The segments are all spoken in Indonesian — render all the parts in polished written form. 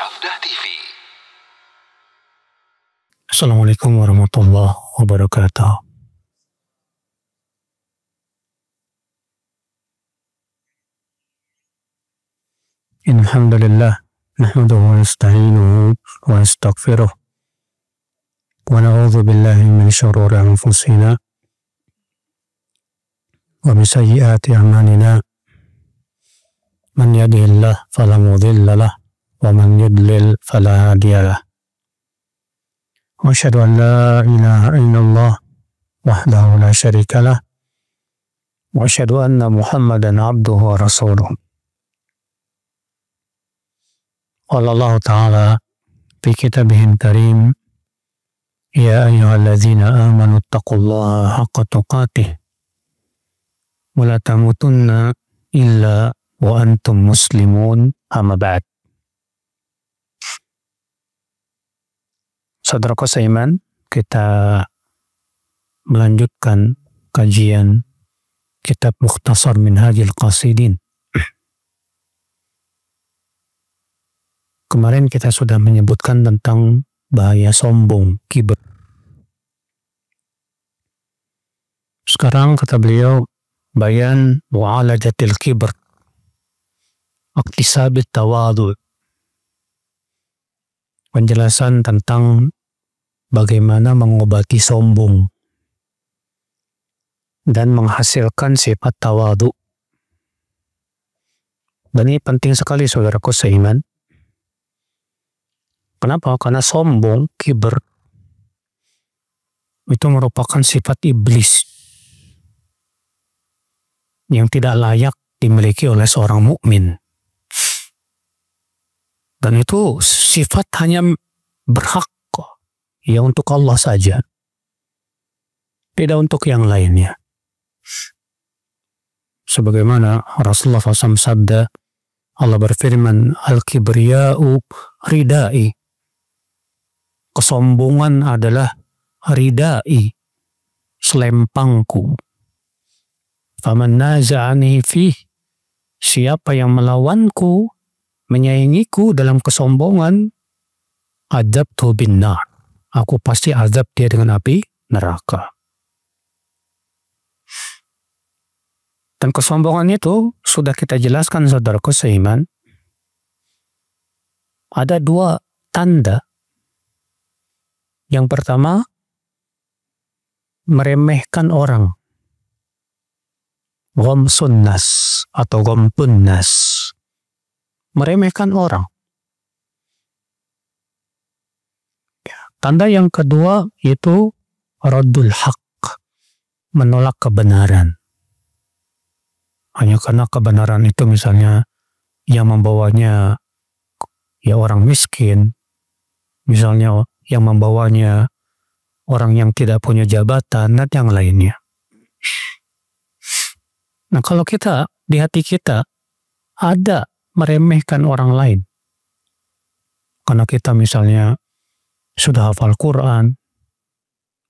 Sabda TV. Assalamualaikum warahmatullahi wabarakatuh. Alhamdulillah, nahmaduhu wa nasta'inuhu wa nastaghfiruh wa na'udzu billahi min syururi anfusina wa min sayyiati a'malina. Man yahdihillahu fala mudilla lahu wa man yudlil fala hadiya lahu. Wa asyhadu an la ilaha illallah wahdahu la syarika lah wa asyhadu anna Muhammadan abduhu wa rasuluh. Qala Allah Ta'ala fi kitabihil karim, ya ayyuhalladzina amanu taqullaha haqqa tuqatih wa la tamutunna illa wa antum muslimun, amma ba'd. Saudaraku seiman, kita melanjutkan kajian kitab Mukhtasar Minhajil Qasidin. Kemarin kita sudah menyebutkan tentang bahaya sombong, kibr. Sekarang kata beliau, bayan mu'alajatil kibr, iktisabit tawadhu. Penjelasan tentang bagaimana mengobati sombong dan menghasilkan sifat tawadhu. Dan ini penting sekali saudaraku seiman. Kenapa? Karena sombong, kibr, itu merupakan sifat iblis yang tidak layak dimiliki oleh seorang mukmin. Dan itu sifat hanya berhak ya untuk Allah saja, tidak untuk yang lainnya. Sebagaimana Rasulullah SAW sabda, Allah berfirman, al-kibriya'u ridai. Kesombongan adalah ridai, selempangku. Faman naza'ani fih, siapa yang melawanku, menyaingiku dalam kesombongan, adzabtu binnar, aku pasti azab dia dengan api neraka. Dan kesombongan itu sudah kita jelaskan saudaraku seiman. Ada dua tanda. Yang pertama, meremehkan orang. Ghamsun nas atau ghampun nas. Meremehkan orang. Tanda yang kedua itu raddul haq, menolak kebenaran. Hanya karena kebenaran itu misalnya yang membawanya ya orang miskin, misalnya yang membawanya orang yang tidak punya jabatan dan yang lainnya. Nah, kalau kita di hati kita ada meremehkan orang lain, karena kita misalnya sudah hafal Quran,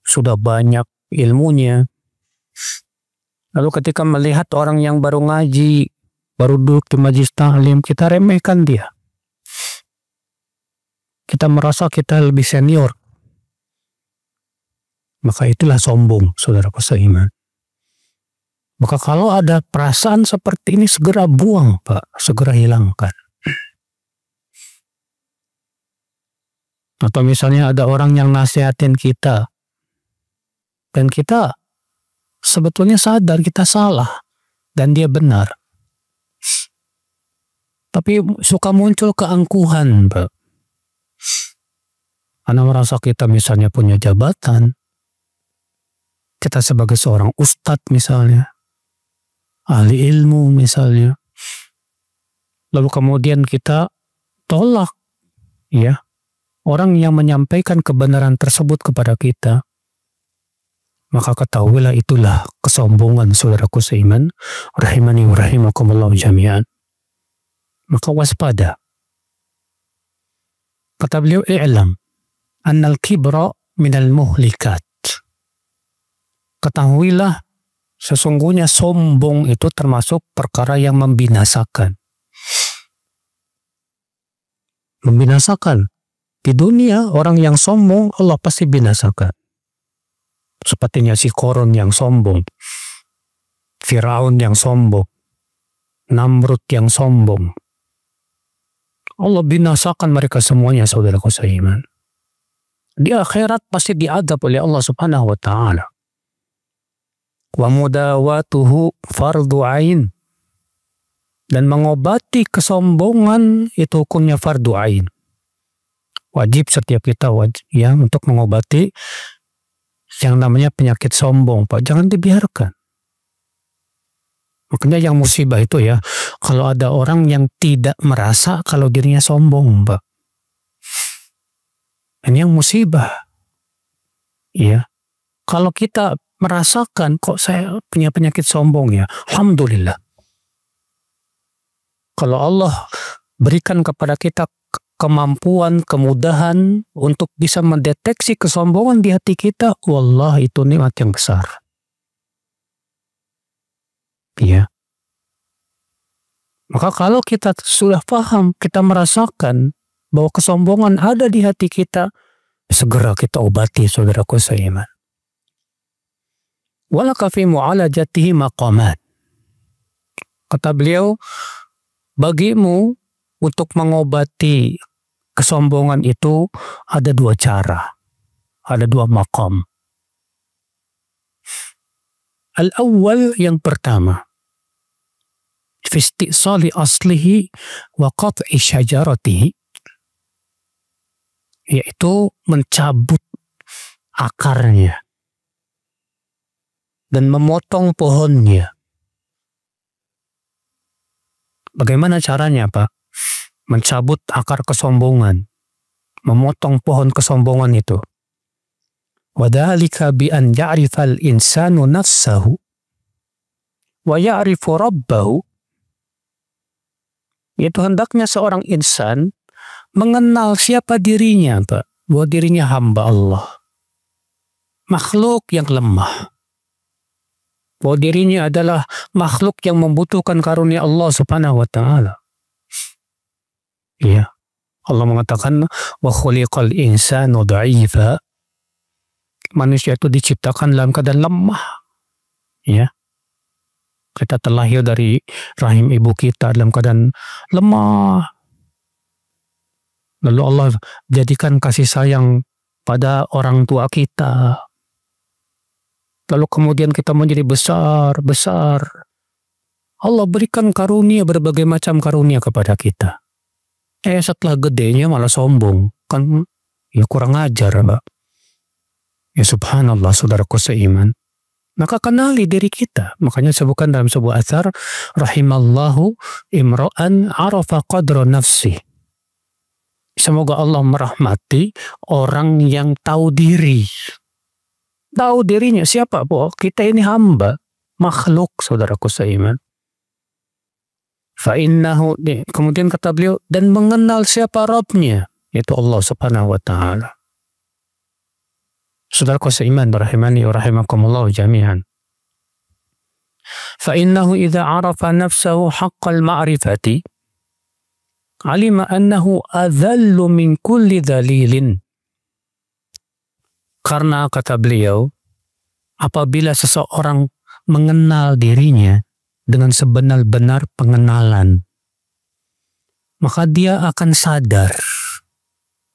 sudah banyak ilmunya, lalu ketika melihat orang yang baru ngaji, baru duduk di majelis ta'lim, kita remehkan dia. Kita merasa kita lebih senior. Maka itulah sombong, saudaraku seiman. Maka kalau ada perasaan seperti ini, segera buang, Pak. Segera hilangkan. Atau misalnya ada orang yang nasihatin kita, dan kita sebetulnya sadar kita salah, dan dia benar. Tapi suka muncul keangkuhan, Pak. Karena merasa kita misalnya punya jabatan, kita sebagai seorang ustadz misalnya, ahli ilmu misalnya, lalu kemudian kita tolak ya orang yang menyampaikan kebenaran tersebut kepada kita, maka ketahuilah itulah kesombongan saudaraku seiman, rahimani wa rahimakumullah jami'an. Maka waspada. Kata beliau, i'lam annal kibra minal muhlikat. Ketahuilah sesungguhnya sombong itu termasuk perkara yang membinasakan. Membinasakan. Di dunia orang yang sombong Allah pasti binasakan. Sepertinya si Korun yang sombong, Firaun yang sombong, Namrud yang sombong. Allah binasakan mereka semuanya, saudaraku seiman. Di akhirat pasti diadab oleh Allah Subhanahu wa Ta'ala. Wa mudawatuhu fardu ain. Dan mengobati kesombongan itu hukumnya fardu ain. Wajib setiap kita untuk mengobati yang namanya penyakit sombong, Pak. Jangan dibiarkan. Makanya yang musibah itu ya, kalau ada orang yang tidak merasa kalau dirinya sombong, Pak. Ini yang musibah. Ya. Kalau kita merasakan kok saya punya penyakit sombong ya, alhamdulillah. Kalau Allah berikan kepada kita kemampuan, kemudahan untuk bisa mendeteksi kesombongan di hati kita, wallah itu nikmat yang besar. Ya. Maka kalau kita sudah paham, kita merasakan bahwa kesombongan ada di hati kita, segera kita obati, saudaraku seiman. Walaka fi mu'alajatihi maqamat. Kata beliau, bagimu untuk mengobati kesombongan itu ada dua cara, ada dua maqam. Al-awwal, yang pertama, fi istisali aslihi wa qat'i syajaratihi, yaitu mencabut akarnya dan memotong pohonnya. Bagaimana caranya, Pak? Mencabut akar kesombongan, memotong pohon kesombongan itu. Wadhalika bi an ya'rifal insanu nafsahu wa ya'rifu rabbahu. Itu hendaknya seorang insan mengenal siapa dirinya, Pak. Bahwa dirinya hamba Allah, makhluk yang lemah. Bahwa dirinya adalah makhluk yang membutuhkan karunia Allah Subhanahu wa Ta'ala. Ya, Allah mengatakan wa khuliqal insanu dha'ifa. Manusia itu diciptakan dalam keadaan lemah. Ya. Kita terlahir dari rahim ibu kita dalam keadaan lemah. Lalu Allah jadikan kasih sayang pada orang tua kita. Lalu kemudian kita menjadi besar. Allah berikan karunia, berbagai macam karunia kepada kita. Setelah gedenya malah sombong. Kan ya kurang ajar, Pak. Ya subhanallah, saudaraku seiman. Maka kenali diri kita. Makanya sebutkan dalam sebuah athar, rahimallahu imra'an arafa qadra nafsi. Semoga Allah merahmati orang yang tahu diri. Tahu dirinya siapa, bahwa kita ini hamba, makhluk, saudaraku seiman. Fa'innahu, kemudian kata beliau, dan mengenal siapa Rabbnya, yaitu Allah Subhanahu wa Ta'ala. Saudaraku seiman, rahimani wa rahimakumullah jami'an. Fa'innahu idza arafa nafsahu haqqal ma'rifati alima annahu adhallu min kulli dhalilin. Karena kata beliau, apabila seseorang mengenal dirinya dengan sebenar-benar pengenalan, maka dia akan sadar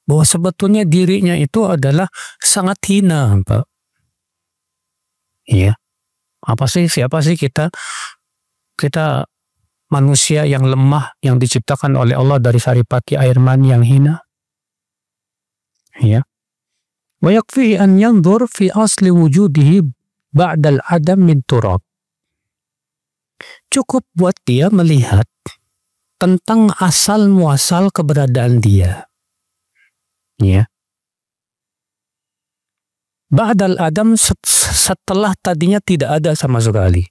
bahwa sebetulnya dirinya itu adalah sangat hina, Pak. Iya. Siapa sih kita? Kita manusia yang lemah, yang diciptakan oleh Allah dari saripati air mani yang hina. Iya. Wa yakfihi an yanzur fi asli wujudihi ba'dal adam min turab. Cukup buat dia melihat tentang asal muasal keberadaan dia. Ya. Ba'dal adam, setelah tadinya tidak ada sama sekali.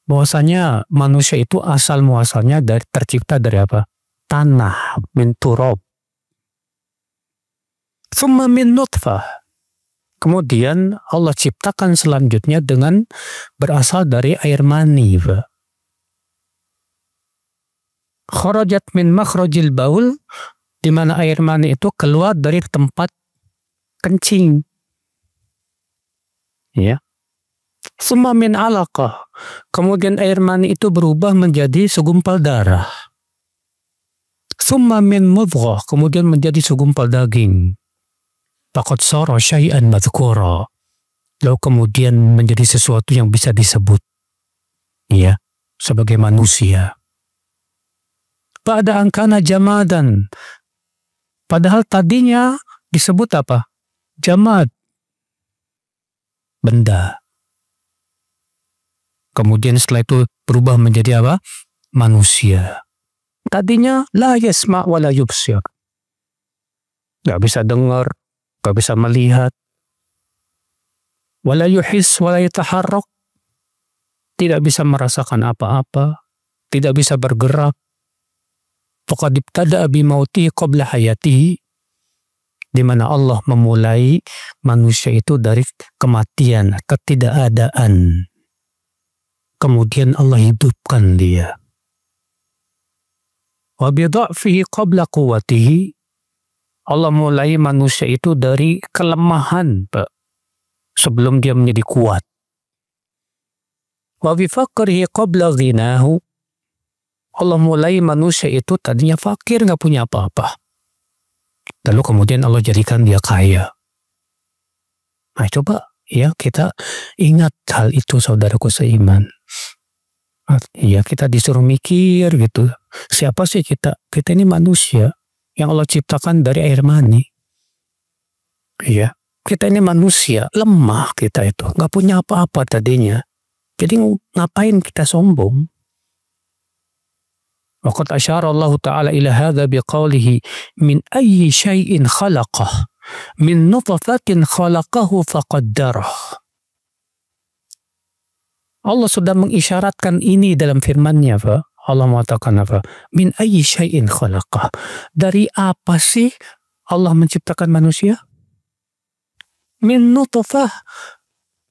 Bahwasanya manusia itu asal muasalnya tercipta dari apa? Tanah, min turab. Thumma min nutfah. Kemudian Allah ciptakan selanjutnya dengan berasal dari air mani. Kharajat min makhrajil baul, di mana air mani itu keluar dari tempat kencing. Ya. Summa min alaqah. Kemudian air mani itu berubah menjadi segumpal darah. Summa min mudghah. Kemudian menjadi segumpal daging. Faqad sara syai'an madhkura. Lalu kemudian menjadi sesuatu yang bisa disebut. Ya, sebagai manusia. Pada angkana jamadan. Padahal tadinya disebut apa? Jamad. Benda. Kemudian setelah itu berubah menjadi apa? Manusia. Tadinya la yasma' wa la yubsir. Gak bisa dengar, gak bisa melihat. Wa la yuhis wa la yataharrak. Tidak bisa merasakan apa-apa. Tidak bisa bergerak. Faqad ibtada'a bimautihi qabla hayatihi. Di mana Allah memulai manusia itu dari kematian, ketidakadaan. Kemudian Allah hidupkan dia. Wa bidha'fihi qabla quwwatihi. Allah mulai manusia itu dari kelemahan, Pak, sebelum dia menjadi kuat. Wa bifaqrihi qabla ghinahu. Allah mulai manusia itu tadinya fakir, nggak punya apa-apa. Lalu kemudian Allah jadikan dia kaya. Nah, coba ya kita ingat hal itu, saudaraku seiman. Ya, kita disuruh mikir gitu. Siapa sih kita? Kita ini manusia yang Allah ciptakan dari air mani. Ya, kita ini manusia, lemah kita itu. Nggak punya apa-apa tadinya. Jadi ngapain kita sombong? Waqad asyara Allah Ta'ala ila hadha biqawlihi min ayyi syai'in khalaqah min nutfatin khalaqahu faqaddarah. Allah sudah mengisyaratkan ini dalam firman-Nya, Pak. Allah mengatakan apa? Min ayyi syai'in khalaqah. Dari apa sih Allah menciptakan manusia? Min nutfah.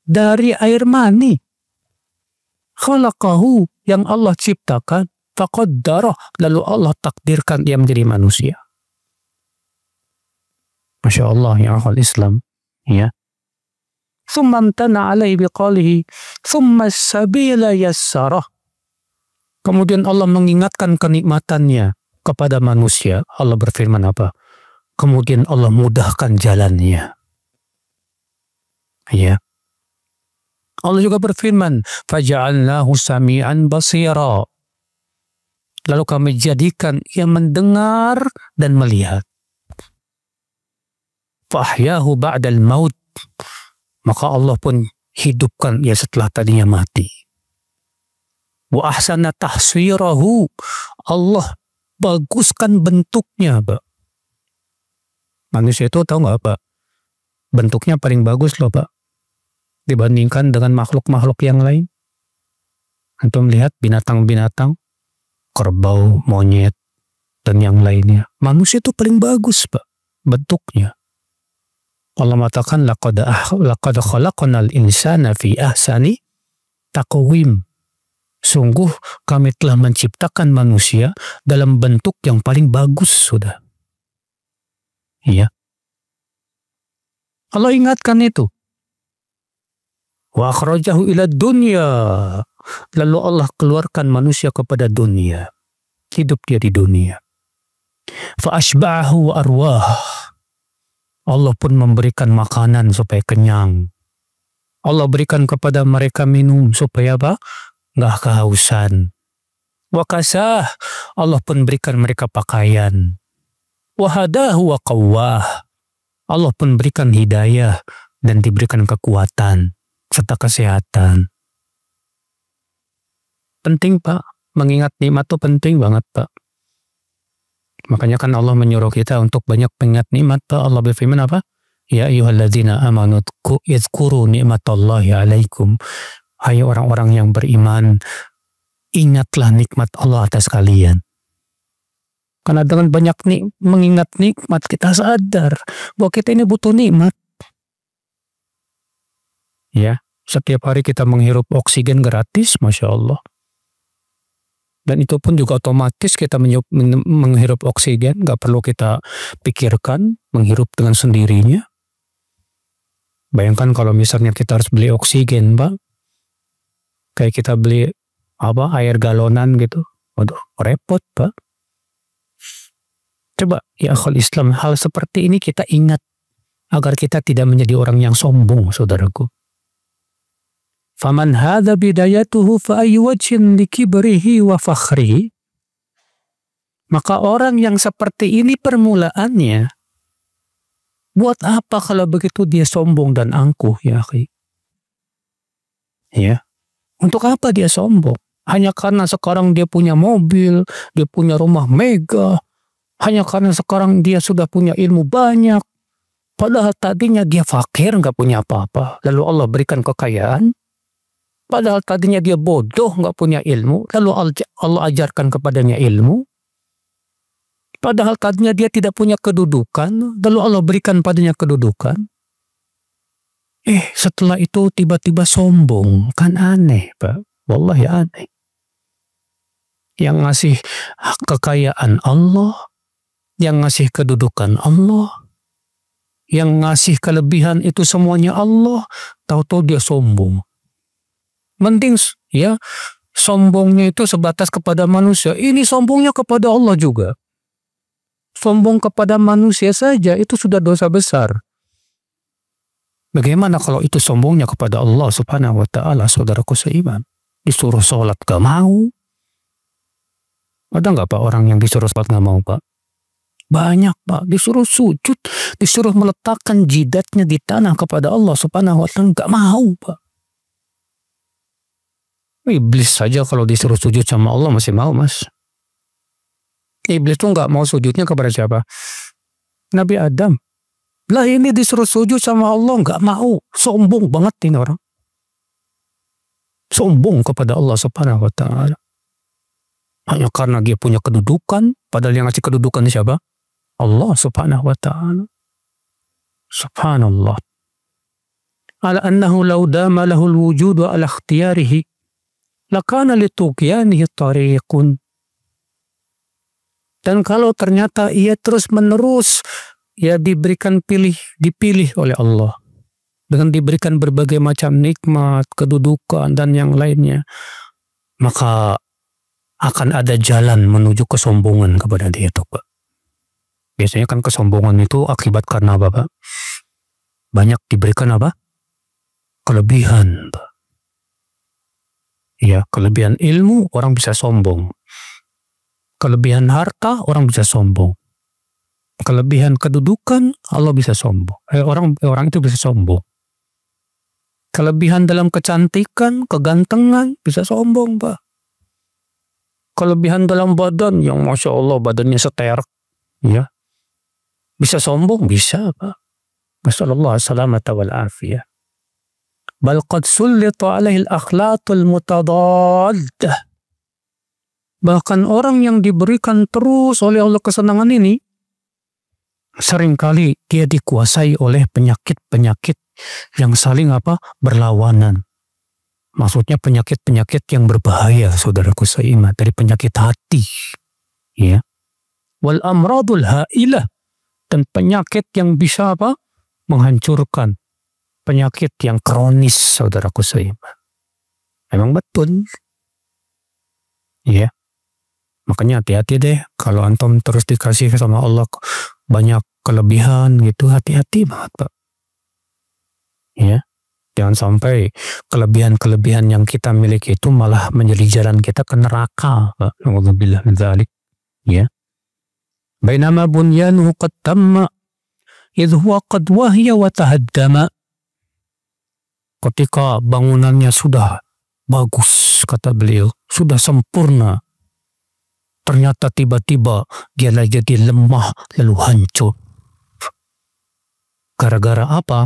Dari air mani. Khalaqahu, yang Allah ciptakan. Faqaddarah, lalu Allah takdirkan dia menjadi manusia. Masya Allah, ya akhwal Islam. Ya. Thumma amtana alaihi biqalihi thumma sabila yassarah. Kemudian Allah mengingatkan kenikmatannya kepada manusia. Allah berfirman apa? Kemudian Allah mudahkan jalannya. Ya. Allah juga berfirman, faja'alnahu sami'an basira. Lalu kami jadikan ia mendengar dan melihat. Fahyahu ba'dal maut. Maka Allah pun hidupkan ia setelah tadinya mati. Wa ahsana tahsirahu. Allah baguskan bentuknya, Pak. Manusia itu tahu nggak, Pak? Bentuknya paling bagus loh, Pak, dibandingkan dengan makhluk-makhluk yang lain. Antum lihat binatang-binatang, kerbau, monyet, dan yang lainnya. Manusia itu paling bagus, Pak, bentuknya. Allah mengatakan, laqad khalaqnal insana fi ahsani taqwim. Sungguh kami telah menciptakan manusia dalam bentuk yang paling bagus, sudah. Iya. Allah ingatkan itu. Wa akhrajahu ila dunya. Lalu Allah keluarkan manusia kepada dunia. Hidup dia di dunia. Fa ashba'ahu wa arwah. Allah pun memberikan makanan supaya kenyang. Allah berikan kepada mereka minum supaya apa? Nggak kehausan. Wa kasah. Allah pun berikan mereka pakaian. Wa hadahu wa qawwah. Allah pun berikan hidayah dan diberikan kekuatan serta kesehatan. Penting, Pak. Mengingat nikmat itu penting banget, Pak. Makanya kan Allah menyuruh kita untuk banyak mengingat nikmat, Pak. Allah berfirman apa? Ya ayyuhalladzina amanu yadhkuru ni'matallahi alaikum. Hai orang-orang yang beriman, ingatlah nikmat Allah atas kalian. Karena dengan banyak mengingat nikmat, kita sadar bahwa kita ini butuh nikmat. Ya, setiap hari kita menghirup oksigen gratis, Masya Allah. Dan itu pun juga otomatis kita menghirup oksigen, nggak perlu kita pikirkan, menghirup dengan sendirinya. Bayangkan kalau misalnya kita harus beli oksigen, Pak. Kayak kita beli air galonan gitu. Waduh, repot, Pak. Coba ya akhul Islam, hal seperti ini kita ingat agar kita tidak menjadi orang yang sombong, saudaraku. Faman hadza bidayatuhu fa ayyu wajhin likibrihi wa fakhrihi. Maka orang yang seperti ini permulaannya, buat apa kalau begitu dia sombong dan angkuh, ya akhi? Ya. Untuk apa dia sombong? Hanya karena sekarang dia punya mobil, dia punya rumah mega, hanya karena sekarang dia sudah punya ilmu banyak. Padahal tadinya dia fakir, nggak punya apa-apa. Lalu Allah berikan kekayaan. Padahal tadinya dia bodoh, nggak punya ilmu. Lalu Allah ajarkan kepadanya ilmu. Padahal tadinya dia tidak punya kedudukan. Lalu Allah berikan padanya kedudukan. Setelah itu tiba-tiba sombong. Kan aneh, Pak. Wallahi aneh. Yang ngasih kekayaan Allah. Yang ngasih kedudukan Allah. Yang ngasih kelebihan itu semuanya Allah. Tahu-tahu dia sombong. Mending ya sombongnya itu sebatas kepada manusia. Ini sombongnya kepada Allah juga. Sombong kepada manusia saja itu sudah dosa besar. Bagaimana kalau itu sombongnya kepada Allah Subhanahu wa ta'ala, saudaraku seiman? Disuruh sholat gak mau. Ada nggak Pak orang yang disuruh sholat gak mau, Pak? Banyak, Pak. Disuruh sujud, disuruh meletakkan jidatnya di tanah kepada Allah Subhanahu wa ta'ala, gak mau, Pak. Iblis saja kalau disuruh sujud sama Allah masih mau, Mas. Iblis tuh nggak mau sujudnya kepada siapa? Nabi Adam. Lah ini disuruh sujud sama Allah nggak mau. Sombong banget ini orang. Sombong kepada Allah Subhanahu wa ta'ala. Hanya karena dia punya kedudukan, padahal yang ngasih kedudukan siapa? Allah Subhanahu wa ta'ala. Subhanallah. Ala annahu law dama lahul wujudu ala ikhtiyarihi lakana lituqyanihi tariqun. Dan kalau ternyata ia terus menerus ya dipilih oleh Allah dengan diberikan berbagai macam nikmat, kedudukan dan yang lainnya, maka akan ada jalan menuju kesombongan kepada dia itu, Pak. Biasanya kan kesombongan itu akibat karena apa, Pak? Banyak diberikan apa? Kelebihan, Pak. Ya, kelebihan ilmu orang bisa sombong. Kelebihan harta orang bisa sombong. Kelebihan kedudukan Allah bisa sombong. Orang itu bisa sombong. Kelebihan dalam kecantikan, kegantengan bisa sombong, Pak. Kelebihan dalam badan yang Masya Allah badannya seterek, ya. Bisa sombong, bisa, Pak. Masyaallah salamata wal afiyah. Bal qad sullita alaihi al-akhlaqul mutadaddah. Bahkan orang yang diberikan terus oleh Allah kesenangan ini, seringkali dia dikuasai oleh penyakit-penyakit yang saling berlawanan. Maksudnya penyakit-penyakit yang berbahaya, saudaraku seiman, dari penyakit hati. Ya. Wal amradul hailah, dan penyakit yang bisa menghancurkan. Penyakit yang kronis, saudaraku seiman. Memang betul. Ya. Makanya hati-hati deh kalau antum terus dikasih sama Allah banyak kelebihan gitu, hati-hati banget, Pak. Ya. Jangan sampai kelebihan-kelebihan yang kita miliki itu malah menjadi jalan kita ke neraka, Pak. Alhamdulillah min dzalik. Ya. Bainama bunyanuhu qad tamma idh huwa qad wahiya wa tahaddama. Ketika bangunannya sudah bagus, kata beliau, sudah sempurna, ternyata tiba-tiba dia lagi jadi lemah lalu hancur. Gara-gara apa?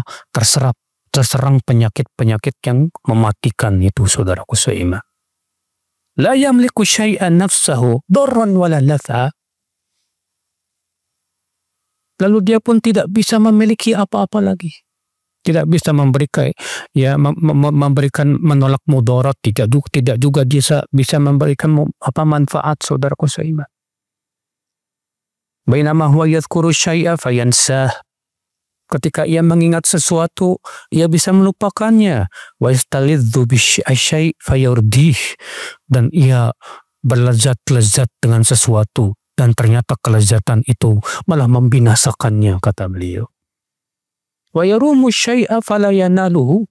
Terserang penyakit-penyakit yang mematikan itu, saudaraku seiman. La yamliku syai'an nafsahu darran wala nafa. Lalu dia pun tidak bisa memiliki apa-apa lagi. Tidak bisa memberikan memberikan menolak mudarat, tidak juga bisa memberikan manfaat, saudaraku seiman. Bainama huwa yadhkuru syai'a fayansah. Ketika ia mengingat sesuatu, ia bisa melupakannya. Wa yastalidzu bisyai' fayurdih. Dan ia berlezat-lezat dengan sesuatu. Dan ternyata kelezatan itu malah membinasakannya, kata beliau. Wa yarumu syai'a fala yanaluhu.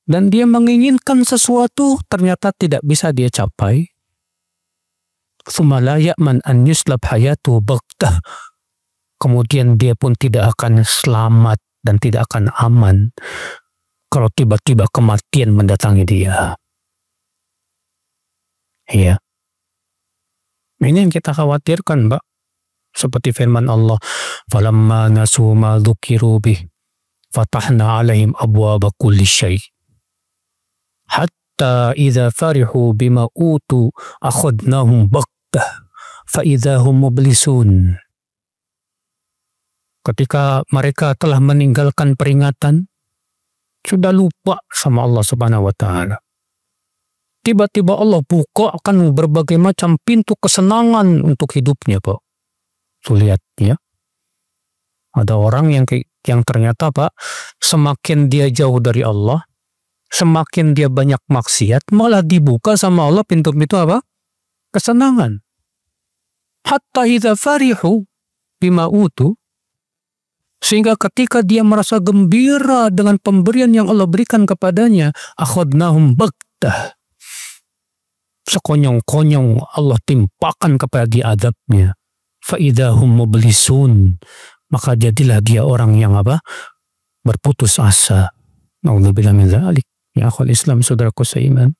Dan dia menginginkan sesuatu, ternyata tidak bisa dia capai. Tsumma la ya'man an yuslab hayatuhu baghtah. Kemudian dia pun tidak akan selamat dan tidak akan aman kalau tiba-tiba kematian mendatangi dia. Iya. Ini yang kita khawatirkan, Mbak. Seperti firman Allah, "Falamma nasu ma dzukiru bih, fatahna 'alaihim abwaaba kulli syai'. Hatta idza farihu bima utu akhadnahum baghtah fa idza hum mublisun." Ketika mereka telah meninggalkan peringatan, sudah lupa sama Allah Subhanahu wa Ta'ala. Tiba-tiba Allah buka akan berbagai macam pintu kesenangan untuk hidupnya, Pak. Tuh lihat ya. Ada orang yang ternyata, Pak, semakin dia jauh dari Allah, semakin dia banyak maksiat, malah dibuka sama Allah pintu-pintu apa? Kesenangan. Hatta idza farihu bima utu. Sehingga ketika dia merasa gembira dengan pemberian yang Allah berikan kepadanya, akhadnahum baghtah. Sekonyong-konyong Allah timpakan kepada dia adabnya. Fa idza hum mublisun. Maka jadilah dia orang yang apa? Berputus asa. Na'udzubillah min dzalik. Ya akhul Islam, saudaraku seiman.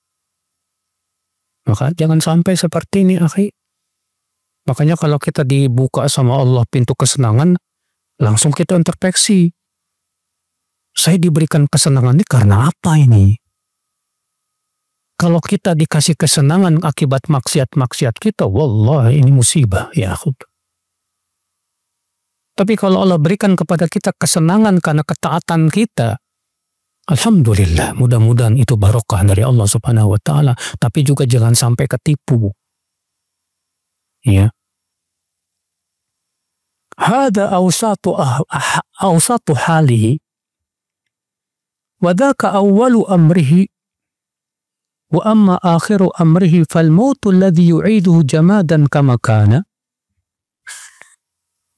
Maka jangan sampai seperti ini, akhi. Makanya kalau kita dibuka sama Allah pintu kesenangan, langsung kita introspeksi. Saya diberikan kesenangan ini karena apa ini? Kalau kita dikasih kesenangan akibat maksiat-maksiat kita, wallahi ini musibah, ya akhud. Tapi kalau Allah berikan kepada kita kesenangan karena ketaatan kita, alhamdulillah, mudah-mudahan itu barokah dari Allah Subhanahu wa Ta'ala. Tapi juga jangan sampai ketipu. Ya. Hada awsatu halihi wa dhaka awwalu amrihi wa amma akhiru amrihi fal mautu alladhi yu'iduhu jamadan kama kana.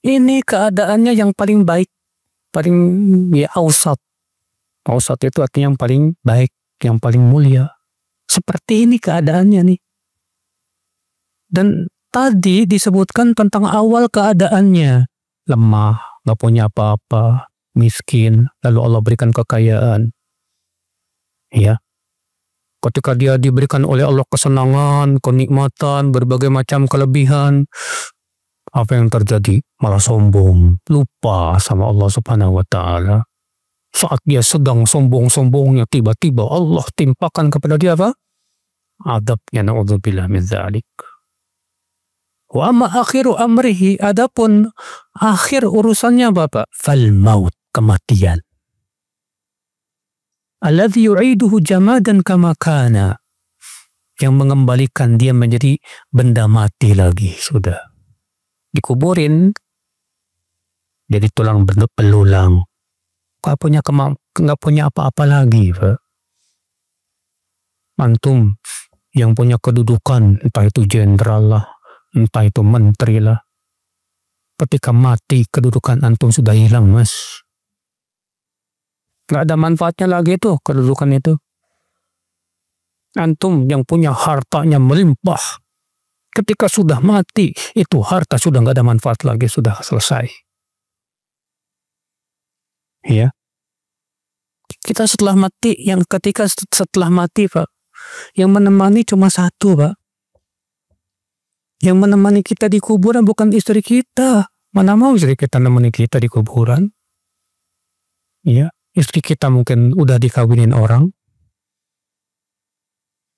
Ini keadaannya yang paling baik, paling ya awsat. Awsat itu artinya yang paling baik, yang paling mulia. Seperti ini keadaannya nih. Dan tadi disebutkan tentang awal keadaannya. Lemah, nggak punya apa-apa, miskin, lalu Allah berikan kekayaan. Ya. Ketika dia diberikan oleh Allah kesenangan, kenikmatan, berbagai macam kelebihan, apa yang terjadi? Malah sombong, lupa sama Allah Subhanahu wa Ta'ala. Saat dia sedang sombong-sombongnya, tiba-tiba Allah timpakan kepada dia apa? Adabnya, na'udzubillah min dzalik. Wa amma akhiru amrihi, adapun akhir urusannya Bapak, fal maut, kematian. Alladzi yu'iduhu jamadan kama kana, yang mengembalikan dia menjadi benda mati lagi, sudah. Dikuburin jadi tulang belulang. Nggak punya apa-apa lagi, Pak. Antum yang punya kedudukan, entah itu jenderal lah, entah itu menteri lah. Ketika mati, kedudukan antum sudah hilang, Mas. Nggak ada manfaatnya lagi tuh, kedudukan itu. Antum yang punya hartanya melimpah, ketika sudah mati, itu harta sudah nggak ada manfaat lagi, sudah selesai. Ya. Kita setelah mati, ketika setelah mati, Pak, yang menemani cuma satu, Pak. Yang menemani kita di kuburan bukan istri kita. Mana mau istri kita menemani kita di kuburan? Ya, istri kita mungkin udah dikawinin orang.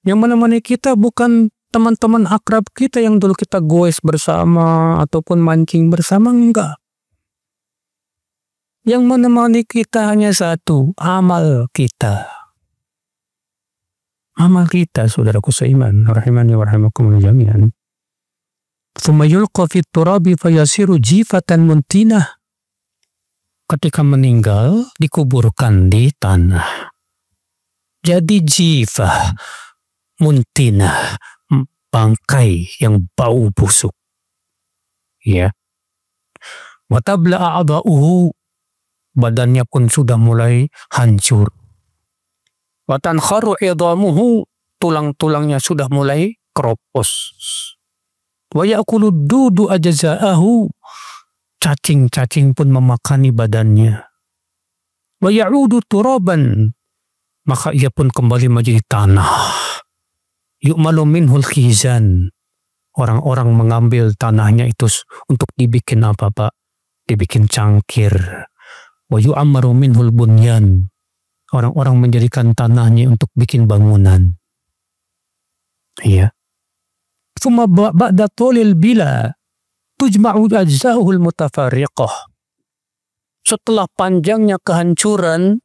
Yang menemani kita bukan teman-teman akrab kita yang dulu kita goes bersama ataupun mancing bersama, enggak. Yang menemani kita hanya satu, amal kita. Amal kita, saudaraku seiman, rahimani wa rahimakumullah jami'an. Thumma yulqa fit turabi fayasiru jifatan muntinah. Ketika meninggal, dikuburkan di tanah. Jadi jifah, muntinah, bangkai yang bau busuk. Ya. Wa tabla'a a'dha'uhu, badannya pun sudah mulai hancur. Wa tankharu 'idhamuhu, tulang-tulangnya sudah mulai keropos. Wa ya'kulu dudu ajza'ahu, cacing-cacing pun memakani badannya. Wa ya'udu turaban, maka ia pun kembali menjadi tanah. Yu'malu minhul khizan, orang-orang mengambil tanahnya itu untuk dibikin apa, Pak? Dibikin cangkir. Wa yu'ammaru minhul bunyan, orang-orang menjadikan tanahnya untuk bikin bangunan. Iya. Tsumma ba'da tulil bila tujma'u ajza'uhul mutafarriqah. Setelah panjangnya kehancuran,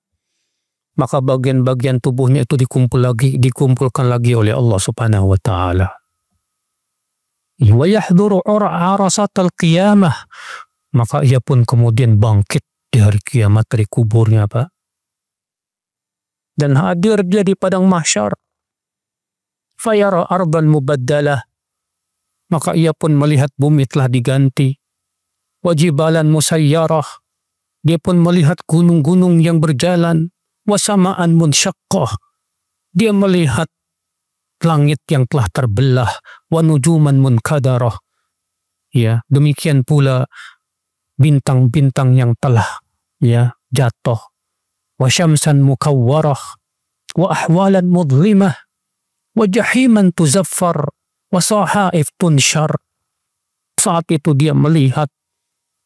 maka bagian-bagian tubuhnya itu dikumpulkan lagi oleh Allah Subhanahu wa taala. Wa yahduru arasatal qiyamah, maka ia pun kemudian bangkit di hari kiamat dari kuburnya, Pak. Dan hadir dia di padang mahsyar. Fayara ardan mubaddalah, maka ia pun melihat bumi telah diganti. Wajibalan musayyarah, dia pun melihat gunung-gunung yang berjalan. Wasamaan munsyaqqah, dia melihat langit yang telah terbelah. Wanujuman munkadarah, ya, demikian pula bintang-bintang yang telah jatuh. Wasyamsan mukawwarah, wa ahwalan mudlimah, wa jahiman tuzaffar, wa sahaif tunshar. Saat itu dia melihat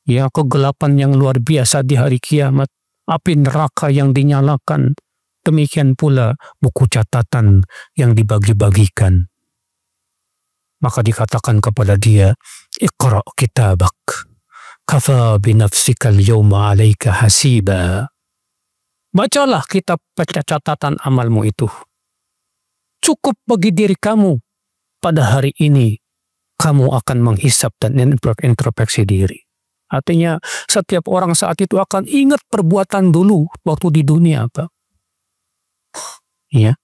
kegelapan yang luar biasa di hari kiamat, api neraka yang dinyalakan, demikian pula buku catatan yang dibagi-bagikan. Maka dikatakan kepada dia, Iqra' kitabak, kafa binafsikal yawma alaika hasiba. Bacalah kitab catatan amalmu itu. Cukup bagi diri kamu, pada hari ini kamu akan menghisap dan introspeksi diri. Artinya setiap orang saat itu akan ingat perbuatan dulu waktu di dunia, Pak. Ya.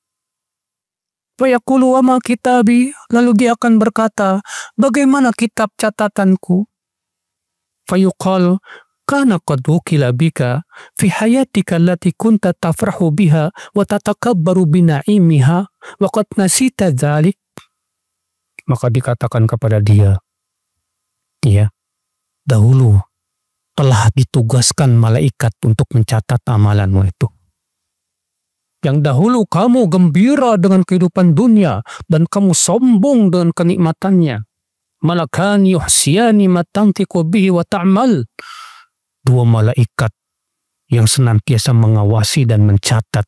Fayaqulu wa ma kitabi, lalu dia akan berkata, bagaimana kitab catatanku? Fayuqal, kana qad wukila bika fi hayatika allati kunta tafrahu biha wa tatakabbaru bina'imiha wa qad nasita dzalik. Maka dikatakan kepada dia, ya, dahulu telah ditugaskan malaikat untuk mencatat amalanmu itu. Yang dahulu kamu gembira dengan kehidupan dunia dan kamu sombong dengan kenikmatannya. Malakan yuhsiyani ma tantiqu bihi wa ta'mal. Dua malaikat yang senantiasa mengawasi dan mencatat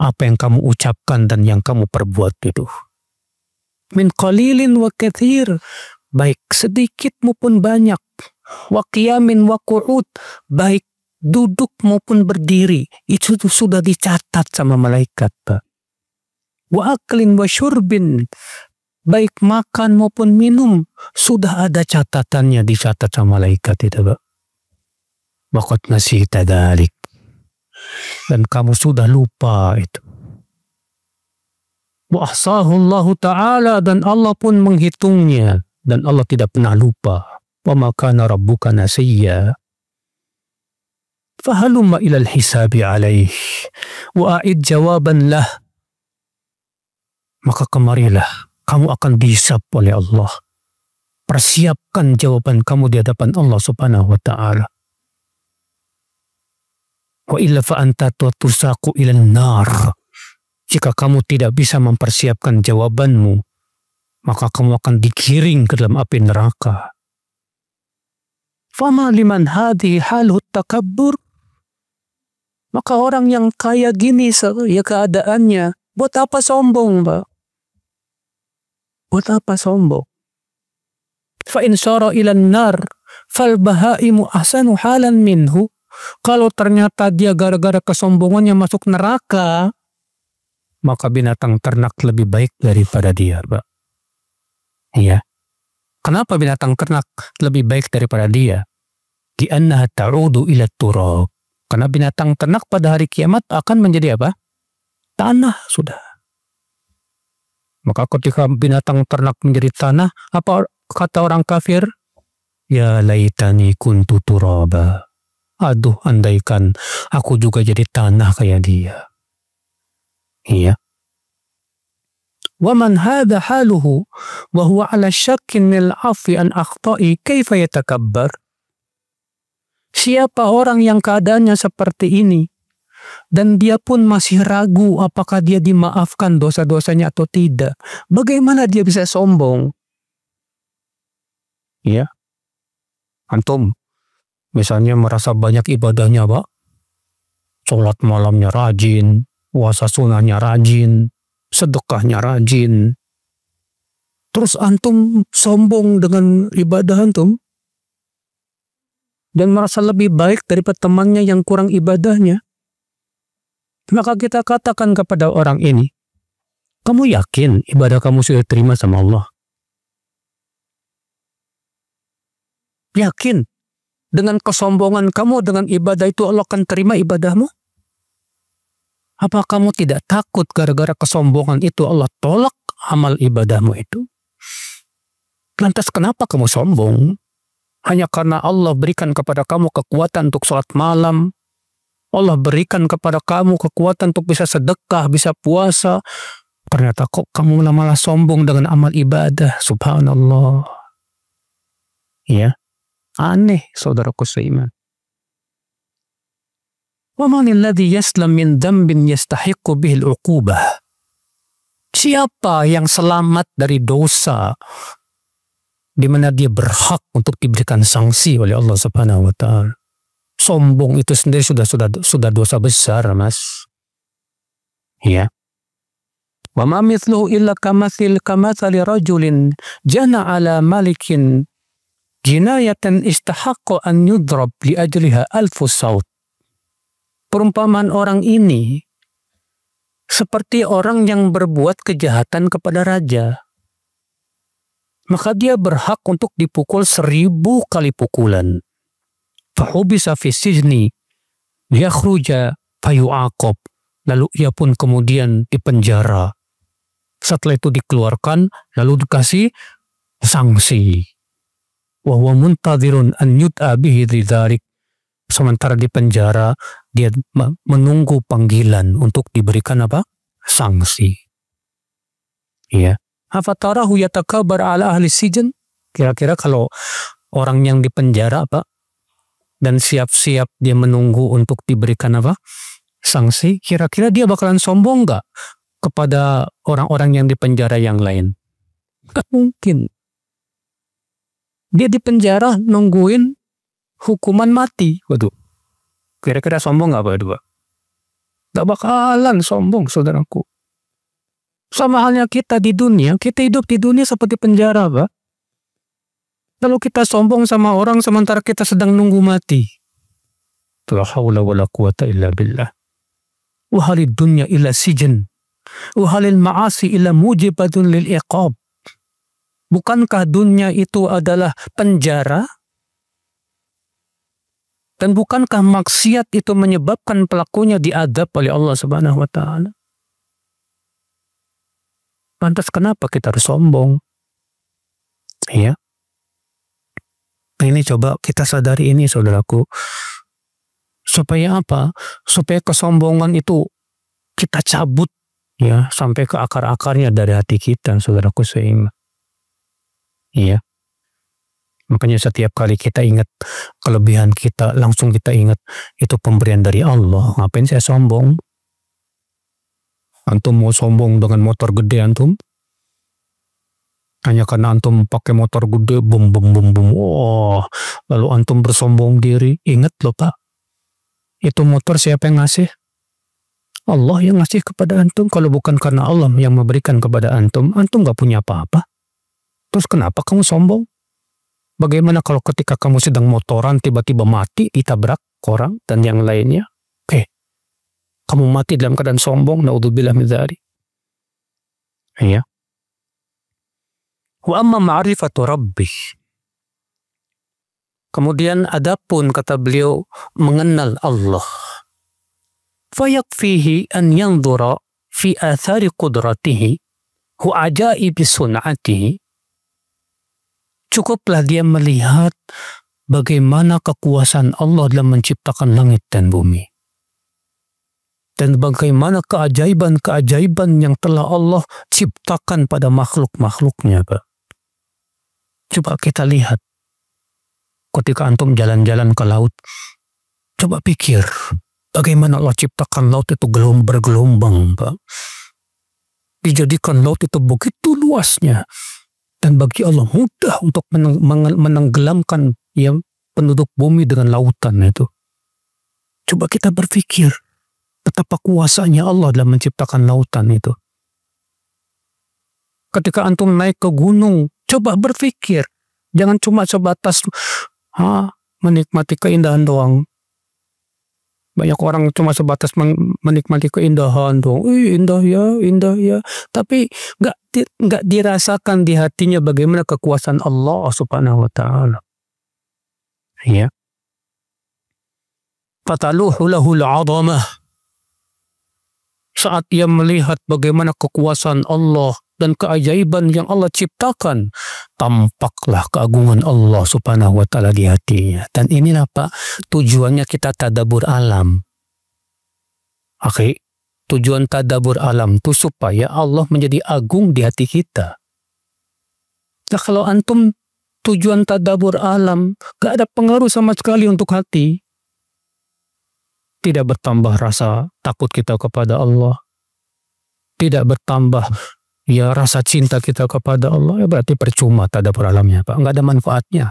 apa yang kamu ucapkan dan yang kamu perbuat itu. Min qalilin wa kathir, baik sedikit maupun banyak. Wa qiyamin wa qu'ud, baik duduk maupun berdiri, itu sudah dicatat sama malaikat, Pak. Wa aklin wa syurbin, baik makan maupun minum, sudah ada catatannya, dicatat sama malaikat itu, Pak. Waqad nasita dzalik, dan kamu sudah lupa itu. Wa ahsahu Allah Ta'ala, dan Allah pun menghitungnya, dan Allah tidak pernah lupa. Wa ma kana rabbuka nasiyya. Fahalumma ilal hisabi alaih wa a'id jawaban lah. Maka kemarilah, kamu akan dihisab oleh Allah. Persiapkan jawaban kamu di hadapan Allah Subhanahu wa Ta'ala. Wa illa fa anta tusaqu ilan nar. Jika kamu tidak bisa mempersiapkan jawabanmu, maka kamu akan digiring ke dalam api neraka. Fama liman hadhi haluh takabbur. Maka orang yang kaya gini ya keadaannya, buat apa sombong, Pak? Buat apa sombong? Fa in syara ilan nar fal bahaimu ahsanu halan minhu Kalau ternyata dia gara-gara kesombongannya masuk neraka, maka binatang ternak lebih baik daripada dia, Pak. Iya. Kenapa binatang ternak lebih baik daripada dia? Li'annaha ta'udu ila turab. Karena binatang ternak pada hari kiamat akan menjadi apa? Tanah sudah. Maka ketika binatang ternak menjadi tanah, apa kata orang kafir? Ya laitani kuntu turaba. Aduh, andaikan aku juga jadi tanah kayak dia. Iya. وَمَنْ هَذَا حَالُهُ وَهُوَ عَلَى شَكٍّ الْعَفْوِ عَنْ أَخْطَائِهِ كَيْفَ يَتَكَبَّرُ. Siapa orang yang keadaannya seperti ini dan dia pun masih ragu apakah dia dimaafkan dosa-dosanya atau tidak, bagaimana dia bisa sombong? Ya, antum misalnya merasa banyak ibadahnya, Pak. Sholat malamnya rajin, puasa sunnahnya rajin, sedekahnya rajin. Terus antum sombong dengan ibadah antum dan merasa lebih baik daripada temannya yang kurang ibadahnya. Maka kita katakan kepada orang ini, kamu yakin ibadah kamu sudah terima sama Allah? Yakin dengan kesombongan kamu dengan ibadah itu Allah akan terima ibadahmu? Apa kamu tidak takut gara-gara kesombongan itu Allah tolak amal ibadahmu itu? Lantas kenapa kamu sombong? Hanya karena Allah berikan kepada kamu kekuatan untuk sholat malam. Allah berikan kepada kamu kekuatan untuk bisa sedekah, bisa puasa. Ternyata kok kamu malah sombong dengan amal ibadah. Subhanallah. Ya, aneh saudaraku seiman. وَمَنِ الَّذِي يَسْلَمْ مِنْ ذَنْبٍ يَسْتَحِقُّ بِهِ الْعُقُوبَةِ. Siapa yang selamat dari dosa di mana dia berhak untuk diberikan sanksi oleh Allah Subhanahu wa taala? Sombong itu sendiri sudah dosa besar, Mas. Ya. Wa ma mithluhu illa kamathali rajulin jana ala malikin jinayatan istahaqqa an yudrab li ajliha alfu saut. Perumpamaan orang ini seperti orang yang berbuat kejahatan kepada raja. Maka dia berhak untuk dipukul 1000 kali pukulan. Fahubisa fi sijni liyakhruja fayu'aqab. Lalu ia pun kemudian dipenjara. Setelah itu dikeluarkan lalu dikasih sanksi. Wa huwa muntadhirun an yud'a bihi dzalik. Sementara di penjara dia menunggu panggilan untuk diberikan apa? Sanksi. Ya. Afatarahu yatakabar ala ahli sijen? Kira-kira kalau orang yang di penjara apa? Dan siap-siap dia menunggu untuk diberikan apa? Sanksi. Kira-kira dia bakalan sombong nggak kepada orang-orang yang di penjara yang lain? Nggak mungkin. Dia di penjara nungguin hukuman mati. Waduh. Kira-kira sombong nggak berdua? Nggak bakalan sombong, saudaraku. Sama halnya kita di dunia, kita hidup di dunia seperti penjara, Pak. Lalu kita sombong sama orang sementara kita sedang nunggu mati. La haula wala quwata illa billah. Wa halid dunya illa sijen. Wa halil ma'asi illa mujibatun lil iqab. Bukankah dunia itu adalah penjara? Dan bukankah maksiat itu menyebabkan pelakunya diadab oleh Allah Subhanahu wa taala? Lantas kenapa kita harus sombong? Ya. Ini coba kita sadari ini, saudaraku. Supaya apa? Supaya kesombongan itu kita cabut ya sampai ke akar-akarnya dari hati kita, saudaraku seiman. Iya. Makanya setiap kali kita ingat kelebihan kita, langsung kita ingat itu pemberian dari Allah. Ngapain saya sombong? Antum mau sombong dengan motor gede antum? Hanya karena antum pakai motor gede, bum bum bum bum. Oh, lalu antum bersombong diri. Ingat loh Pak, itu motor siapa yang ngasih? Allah yang ngasih kepada antum. Kalau bukan karena Allah yang memberikan kepada antum, antum gak punya apa-apa. Terus kenapa kamu sombong? Bagaimana kalau ketika kamu sedang motoran tiba-tiba mati, ditabrak orang dan yang lainnya. Oke, kamu mati dalam keadaan sombong, naudzubillah min dzalik. Ya. Wa amma ma'rifatu rabbih. Kemudian adapun kata beliau mengenal Allah. Fayakfihi an yanzura fi athari qudratihi wa ajaibi sun'atihi. Cukuplah dia melihat bagaimana kekuasaan Allah dalam menciptakan langit dan bumi. Dan bagaimana keajaiban-keajaiban yang telah Allah ciptakan pada makhluk-makhluknya, Pak. Coba kita lihat. Ketika antum jalan-jalan ke laut, coba pikir bagaimana Allah ciptakan laut itu bergelombang, Pak. Dijadikan laut itu begitu luasnya. Dan bagi Allah mudah untuk menenggelamkan yang penduduk bumi dengan lautan itu. Coba kita berpikir betapa kuasanya Allah dalam menciptakan lautan itu. Ketika antum naik ke gunung, coba berpikir. Jangan cuma sebatas menikmati keindahan doang. Banyak orang cuma sebatas menikmati keindahan doang. Indah ya. Tapi nggak dirasakan di hatinya bagaimana kekuasaan Allah Subhanahu wa Ta'ala. Ya. Fataluhu lahul 'azamah. Saat ia melihat bagaimana kekuasaan Allah dan keajaiban yang Allah ciptakan, tampaklah keagungan Allah Subhanahu wa Ta'ala di hatinya. Dan inilah, Pak, tujuannya kita tadabbur alam. Oke, tujuan tadabbur alam itu supaya Allah menjadi agung di hati kita. Nah, kalau antum tujuan tadabbur alam gak ada pengaruh sama sekali untuk hati, tidak bertambah rasa takut kita kepada Allah, tidak bertambah rasa cinta kita kepada Allah, berarti percuma tadabbur alamnya, Pak. Nggak ada manfaatnya.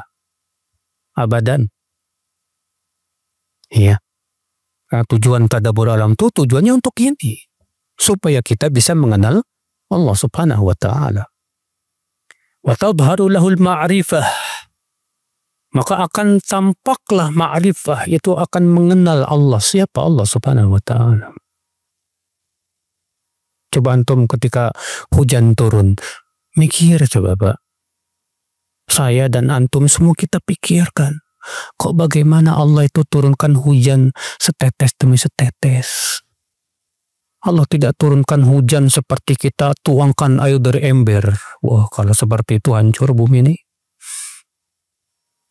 Abadan. Iya. Nah, tujuan tadabbur alam itu tujuannya untuk ini. Supaya kita bisa mengenal Allah Subhanahu wa Ta'ala. Wa tadharu lahul ma'rifah. Maka akan tampaklah ma'rifah, itu akan mengenal Allah. Siapa Allah Subhanahu wa Ta'ala. Coba antum ketika hujan turun, mikir coba, Pak. Saya dan antum semua kita pikirkan. Kok bagaimana Allah itu turunkan hujan setetes demi setetes. Allah tidak turunkan hujan seperti kita tuangkan air dari ember. Wah, kalau seperti itu hancur bumi ini.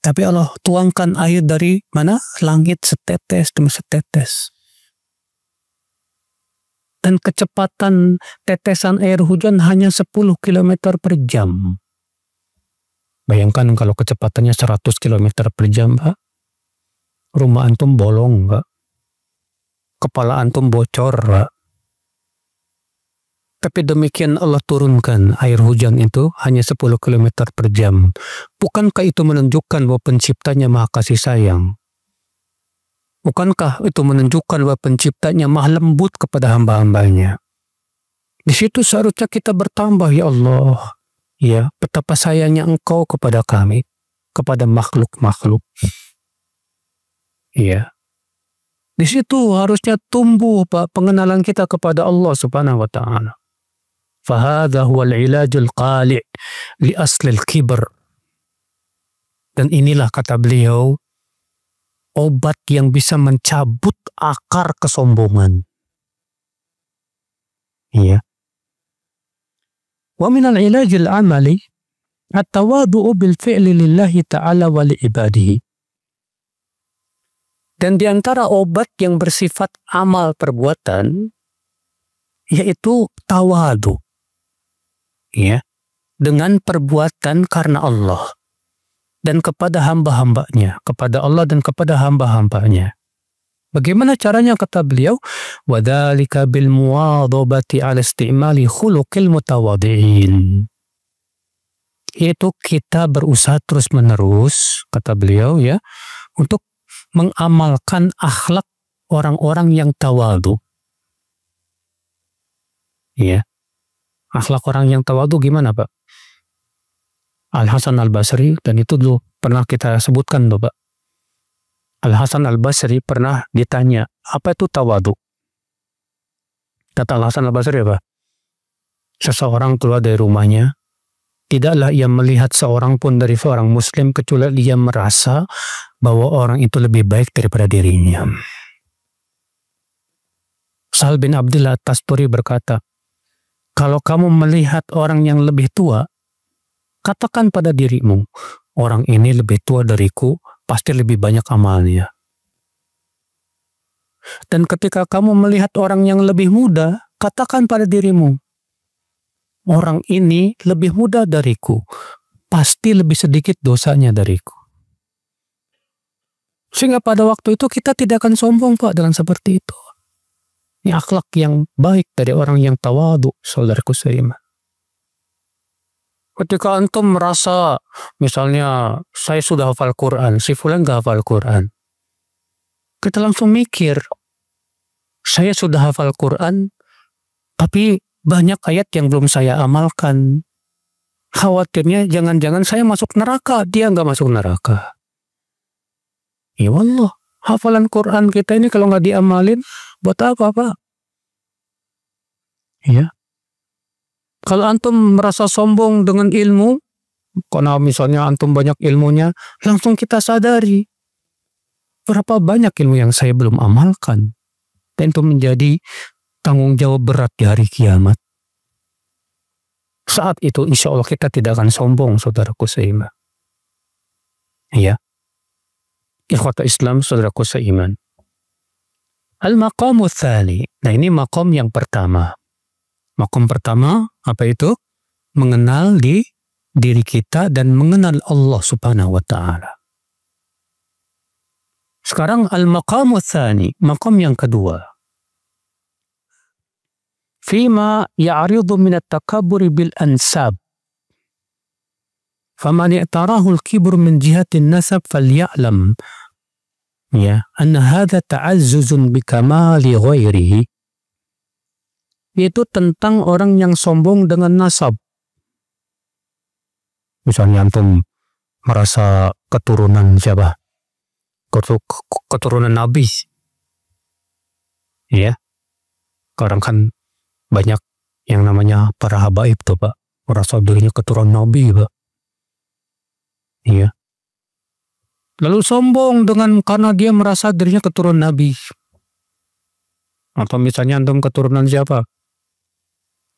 Tapi Allah tuangkan air dari mana? Langit setetes demi setetes. Dan kecepatan tetesan air hujan hanya 10 km per jam. Bayangkan kalau kecepatannya 100 km per jam, Pak. Rumah antum bolong, Pak. Kepala antum bocor, Pak. Tapi demikian Allah turunkan air hujan itu hanya 10 km per jam. Bukankah itu menunjukkan bahwa penciptanya maha kasih sayang? Bukankah itu menunjukkan bahwa penciptanya maha lembut kepada hamba-hambanya? Di situ seharusnya kita bertambah, ya Allah. Ya, betapa sayangnya Engkau kepada kami, kepada makhluk-makhluk. Ya. Di situ harusnya tumbuh, Pak, pengenalan kita kepada Allah Subhanahu wa Ta'ala. Fahadha huwal ilajul qali' li aslil kibr. Dan inilah kata beliau, obat yang bisa mencabut akar kesombongan. Iya. Wa minal ilajil amali at-tawadu'u bil fi'li lillahi ta'ala wa li ibadihi. Dan di antara obat yang bersifat amal perbuatan yaitu tawadu. Ya, dengan perbuatan karena Allah dan kepada hamba-hambanya, kepada Allah dan kepada hamba-hambanya. Bagaimana caranya kata beliau? Wadzalika bil muwadhabati 'ala istimali khuluqil mutawadhi'in. Yaitu kita berusaha terus-menerus, kata beliau ya, untuk mengamalkan akhlak orang-orang yang tawadu. Ya. Akhlak orang yang tawadu gimana, Pak? Al-Hasan Al-Basri, dan itu dulu pernah kita sebutkan, Pak. Al-Hasan Al-Basri pernah ditanya, apa itu tawadu? Kata Al-Hasan Al-Basri apa? Seseorang keluar dari rumahnya, tidaklah ia melihat seorang pun dari seorang muslim kecuali ia merasa bahwa orang itu lebih baik daripada dirinya. Sahal bin Abdullah Tasturi berkata, kalau kamu melihat orang yang lebih tua, katakan pada dirimu, orang ini lebih tua dariku, pasti lebih banyak amalnya. Dan ketika kamu melihat orang yang lebih muda, katakan pada dirimu, orang ini lebih muda dariku, pasti lebih sedikit dosanya dariku. Sehingga pada waktu itu kita tidak akan sombong Pak dengan seperti itu. Ini akhlak yang baik dari orang yang tawadu, saudaraku seiman. Ketika antum merasa, misalnya saya sudah hafal Quran, si fulan gak hafal Quran. Kita langsung mikir, saya sudah hafal Quran, tapi banyak ayat yang belum saya amalkan. Khawatirnya jangan-jangan saya masuk neraka, dia gak masuk neraka. Ya Allah, hafalan Quran kita ini kalau gak diamalin, buat apa Pak? Ya. Kalau antum merasa sombong dengan ilmu, karena misalnya antum banyak ilmunya, langsung kita sadari berapa banyak ilmu yang saya belum amalkan. Dan itu menjadi tanggung jawab berat di hari kiamat. Saat itu insya Allah kita tidak akan sombong, saudaraku seiman. Ya. Ikhwata Islam, saudaraku seiman. Al-maqamu tsani. Nah ini maqam yang pertama. Maqam pertama, apa itu? Mengenal diri kita dan mengenal Allah subhanahu wa ta'ala. Sekarang al-maqamu tsani, maqam yang kedua. Fima ya'ridu min at-takabburi bil ansab. Faman i'tarahu al-kibru min jihati an-nasab falya'lam ya anna hadha ta'azzuzun bi kamali ghairihi. Itu tentang orang yang sombong dengan nasab. Misalnya antum merasa keturunan siapa? Keturunan Nabi. Ya. Sekarang kan banyak yang namanya para habaib tuh Pak. Merasa dirinya keturunan Nabi Pak. Iya. Lalu sombong karena dia merasa dirinya keturunan Nabi. Atau misalnya antum keturunan siapa?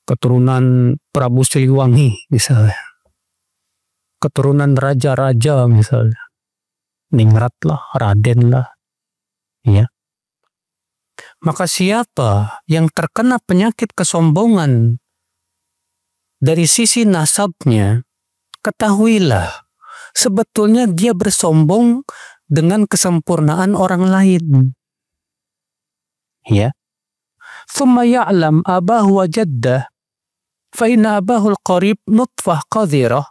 Keturunan Prabu Siliwangi misalnya. Keturunan raja-raja misalnya. Ningrat lah, Raden lah. Ya. Maka siapa yang terkena penyakit kesombongan dari sisi nasabnya, ketahuilah sebetulnya dia bersombong dengan kesempurnaan orang lain. Ya. Thumma ya'lam abahu wa jaddah fa inna abahul qarib nutfah qadhirah.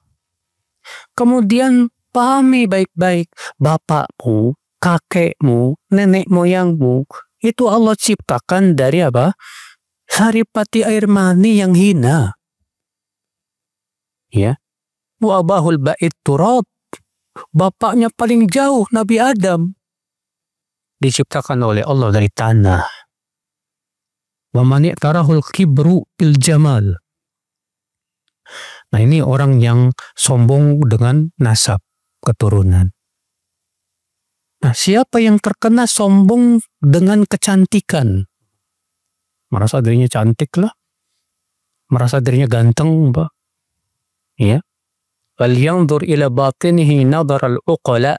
Kemudian pahami baik-baik bapakmu, kakekmu, nenek moyangmu itu Allah ciptakan dari apa? Saripati air mani yang hina. Ya. Wa abahul ba'id turab. Bapaknya paling jauh Nabi Adam. Diciptakan oleh Allah dari tanah. Wa man i'tarahul kibru bil jamal. Nah ini orang yang sombong dengan nasab, keturunan. Nah siapa yang terkena sombong dengan kecantikan? Merasa dirinya cantik lah. Merasa dirinya ganteng Pak. Ya. Wal yanzur ila batinihi nadar al-uqala.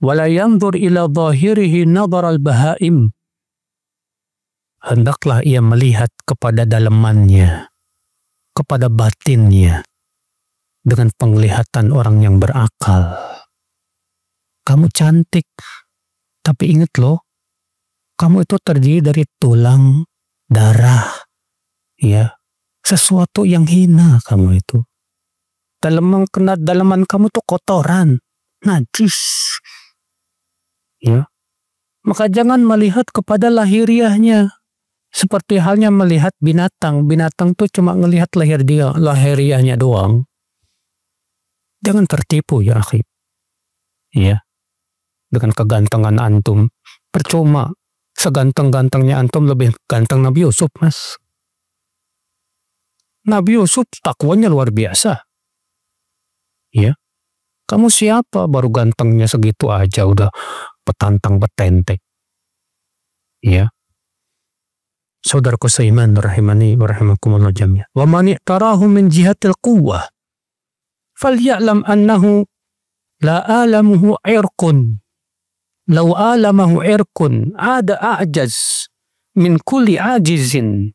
Wala yanzur ila zahirihi nadar al-bahaim. Hendaklah ia melihat kepada dalamannya, kepada batinnya, dengan penglihatan orang yang berakal. Kamu cantik, tapi ingat loh, kamu itu terdiri dari tulang, darah, ya, sesuatu yang hina kamu itu. Dalaman kamu tuh kotoran, najis, ya. Maka jangan melihat kepada lahiriahnya. Seperti halnya melihat binatang. Binatang tuh cuma ngelihat lahiriahnya doang. Jangan tertipu ya akhi. Ya. dengan kegantengan antum. Percuma. Seganteng-gantengnya antum lebih ganteng Nabi Yusuf, Mas. Nabi Yusuf takwanya luar biasa. Ya. Kamu siapa baru gantengnya segitu aja udah petantang petente. Ya. Saudaraku seiman rahimani wa rahimakumullah jami'an. Wa man i'tarahu min jihatil quwwah falya'lam annahu la alamuhu irqun. Law alamahu irqun ada a'jaz min kulli ajizin.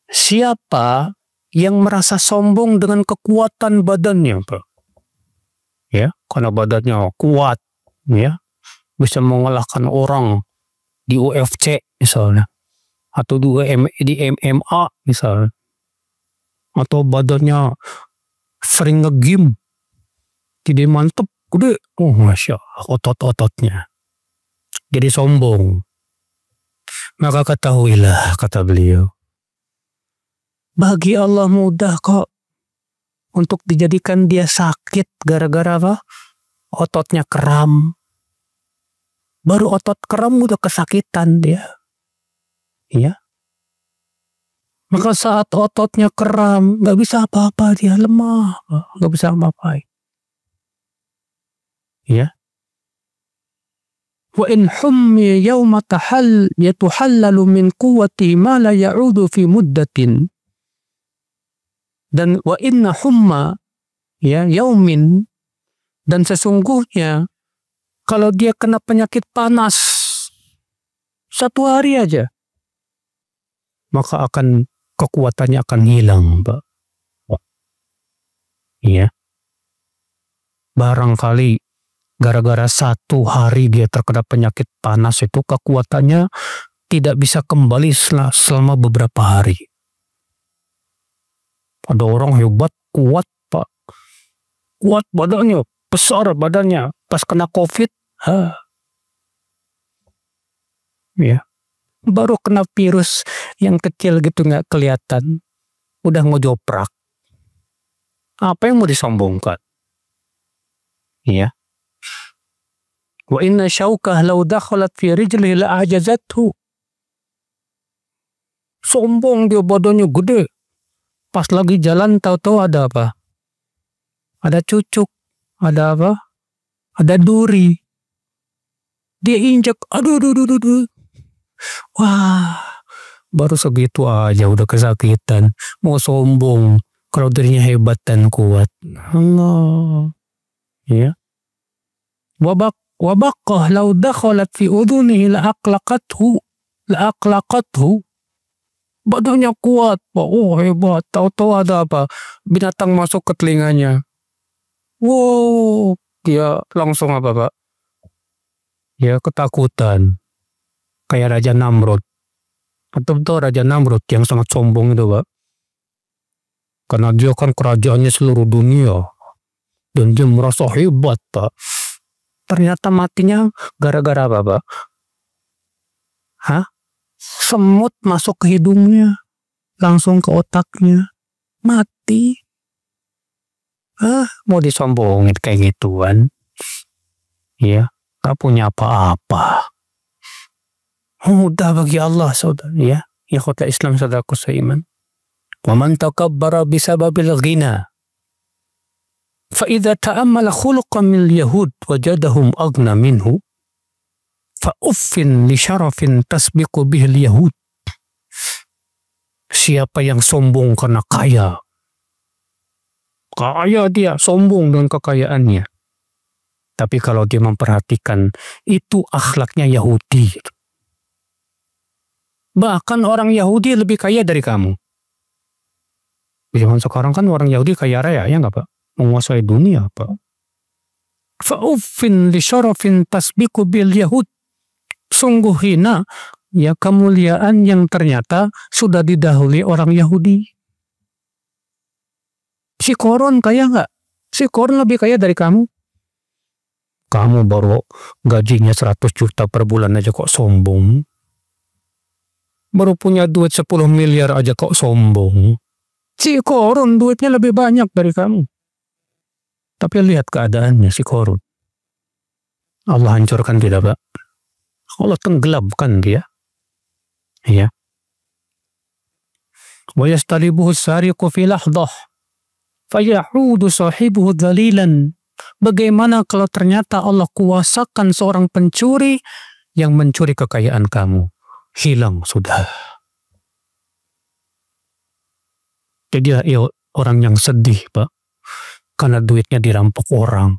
Siapa yang merasa sombong dengan kekuatan badannya, Pak? Ya, karena badannya kuat, ya, bisa mengalahkan orang di UFC misalnya, atau di MMA misalnya, atau badannya sering nge-gym, jadi mantep, gede, oh masya Allah, otot-ototnya, jadi sombong. Maka ketahuilah, kata beliau, bagi Allah mudah kok untuk dijadikan dia sakit gara-gara apa? Ototnya kram. Baru otot kram udah kesakitan dia. Iya. Maka saat ototnya kram, nggak bisa apa-apa, dia lemah, nggak bisa apa-apa. Iya. Wa in hummi yawma yatuhallalu min quwwati ma la ya'udu fi muddatin. Dan wa inna humma ya yaumin, dan sesungguhnya kalau dia kena penyakit panas satu hari aja, maka kekuatannya akan hilang, Pak. Iya. Barangkali gara-gara satu hari dia terkena penyakit panas itu kekuatannya tidak bisa kembali selama beberapa hari. Ada orang hebat, kuat, Pak. Kuat badannya, besar badannya. Pas kena COVID, ya, baru kena virus yang kecil gitu nggak kelihatan, udah ngejoprak. Apa yang mau disombongkan? Ya. Wa inna syaukah law dakhalat fi rijlihi la ajazathu. Sombong dia, badannya gede. Pas lagi jalan tahu-tahu ada apa? Ada cucuk, ada apa? Ada duri. Dia injek, aduh. Wah, baru segitu aja udah kesakitan. Mau sombong kalau dirinya hebat dan kuat. Allah. Ya. Wabaqah law dakhalat fi udhunihi la aqlaqathu. Badannya kuat, Pak. Oh hebat. Tahu-tahu ada apa? Binatang masuk ke telinganya. Wow, dia langsung apa, Pak? Ya ketakutan. Kayak Raja Namrud. Atau Raja Namrud yang sangat sombong itu, Pak. Karena dia kan kerajaannya seluruh dunia. Dan dia merasa hebat, Pak. Ternyata matinya gara-gara apa, Pak? Hah? Semut masuk ke hidungnya, langsung ke otaknya, mati. Mau disombongin kayak gituan? Ya, gak punya apa-apa. Mudah bagi Allah, saudara. Ya, ikhwatal Islam, saudaraku seiman. Wa man takabbara bisababil ghina, fa idza ta'ammala khuluqan min yahud wajadahum aghna minhu. Fa'uffin li syarafin tasbiqu bihil yahud. Siapa yang sombong karena kaya. Kaya dia, sombong dengan kekayaannya. Tapi kalau dia memperhatikan, itu akhlaknya Yahudi. Bahkan orang Yahudi lebih kaya dari kamu. Zaman sekarang kan orang Yahudi kaya raya, ya nggak, Pak? Menguasai dunia, Pak. Fa'uffin li syarafin tasbiqu bihil yahud. Sungguh hina ya kemuliaan yang ternyata sudah didahului orang Yahudi. Si Korun kaya nggak? Si Korun lebih kaya dari kamu. Kamu baru gajinya 100 juta per bulan aja kok sombong. Baru punya duit 10 miliar aja kok sombong. Si Korun duitnya lebih banyak dari kamu. Tapi lihat keadaannya si Korun. Allah hancurkan tidak, Pak? Allah tenggelamkan dia. Ya. Wa yastalibuhu sariqu fi lahdah fayahudu sahibuhu dhalilan. Bagaimana kalau ternyata Allah kuasakan seorang pencuri yang mencuri kekayaan kamu? Hilang sudah. Jadi ya, orang yang sedih, Pak, karena duitnya dirampok orang.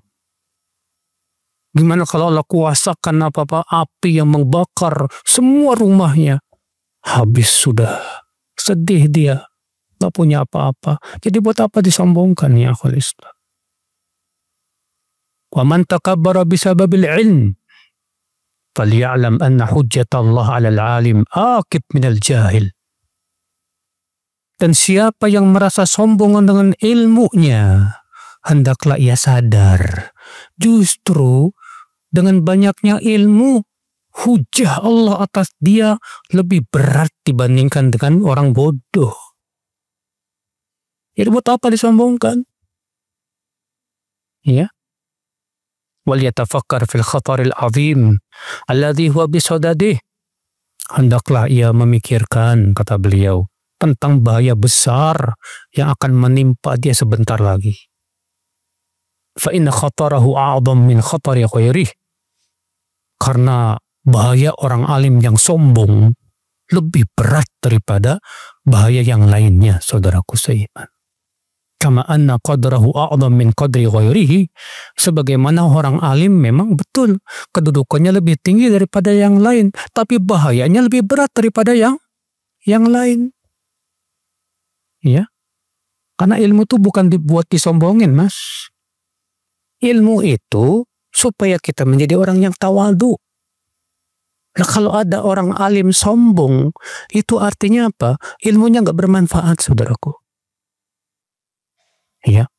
Gimana kalau Allah kuasakan apa-apa, api yang membakar semua rumahnya? Habis sudah. Sedih dia. Gak punya apa-apa. Jadi buat apa disombongkan ya akhul Islam? Wa man takabbara bisababil ilm falya'lam anna hujjatallahi 'alal 'alim aqib minal jahil. Dan siapa yang merasa sombong dengan ilmunya, hendaklah ia sadar. Justru dengan banyaknya ilmu, hujah Allah atas dia lebih berat dibandingkan dengan orang bodoh. Jadi buat apa disombongkan? Ya. Wal yatafakkar fil khataril azim alladhi huwa bisadadih. Hendaklah ia memikirkan, kata beliau, tentang bahaya besar yang akan menimpa dia sebentar lagi. Fa inna khatarahu a'zam min khatari ghairih. Karena bahaya orang alim yang sombong lebih berat daripada bahaya yang lainnya, saudaraku seiman. Kama anna qadrahu a'zam min qadri ghairihi. Sebagaimana orang alim memang betul kedudukannya lebih tinggi daripada yang lain, tapi bahayanya lebih berat daripada yang lain. Ya. Karena ilmu itu bukan dibuat disombongin, Mas. Ilmu itu supaya kita menjadi orang yang tawadu. Nah, kalau ada orang alim sombong, itu artinya apa? Ilmunya nggak bermanfaat, saudaraku. Ya.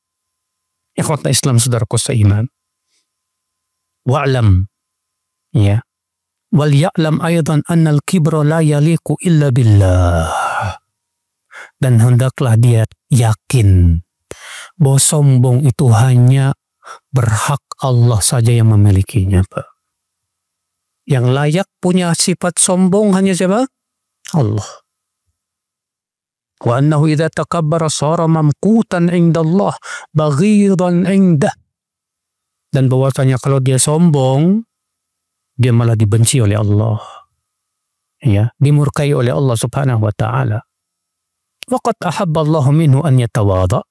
Ikhwata Islam, saudaraku seiman. Wa'lam. Ya. Wal ya'lam aydan annal kibra la yaliku illa billah. Dan hendaklah dia yakin bahwa sombong itu hanya berhak Allah saja yang memilikinya, Pak. Yang layak punya sifat sombong hanya siapa? Allah. Wa annahu idza takabbara sara mamqutan 'inda Allah baghidan 'indah. Dan bahwasanya kalau dia sombong, dia malah dibenci oleh Allah. Ya, dimurkai oleh Allah Subhanahu wa taala. Waqad ahabba Allah minhu an yatawadha.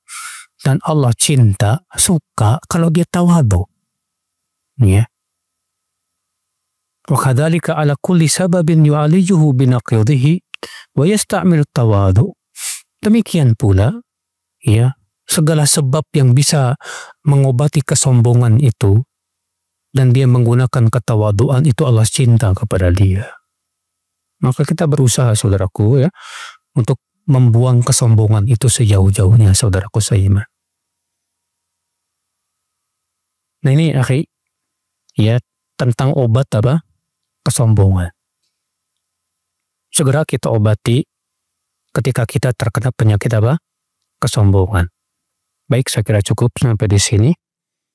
Dan Allah cinta, suka kalau dia tawadu. Ya. Wa kadzalika ala kulli sababin yu'alijuhu binaqidhihi wa yasta'milu tawadu. Demikian pula, ya, segala sebab yang bisa mengobati kesombongan itu dan dia menggunakan ketawaduan itu, Allah cinta kepada dia. Maka kita berusaha, saudaraku, ya, untuk membuang kesombongan itu sejauh-jauhnya, saudaraku seiman. Nah ini, akhi, ya, tentang obat apa? Kesombongan. Segera kita obati ketika kita terkena penyakit apa? Kesombongan. Baik, saya kira cukup sampai di sini.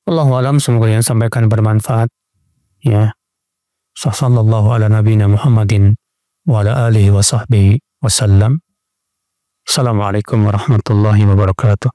Wallahu a'lam, semoga yang sampaikan bermanfaat. Ya. Sallallahu ala nabiyina Muhammadin wa ala alihi wa sahbihi wasallam. Assalamualaikum warahmatullahi wabarakatuh.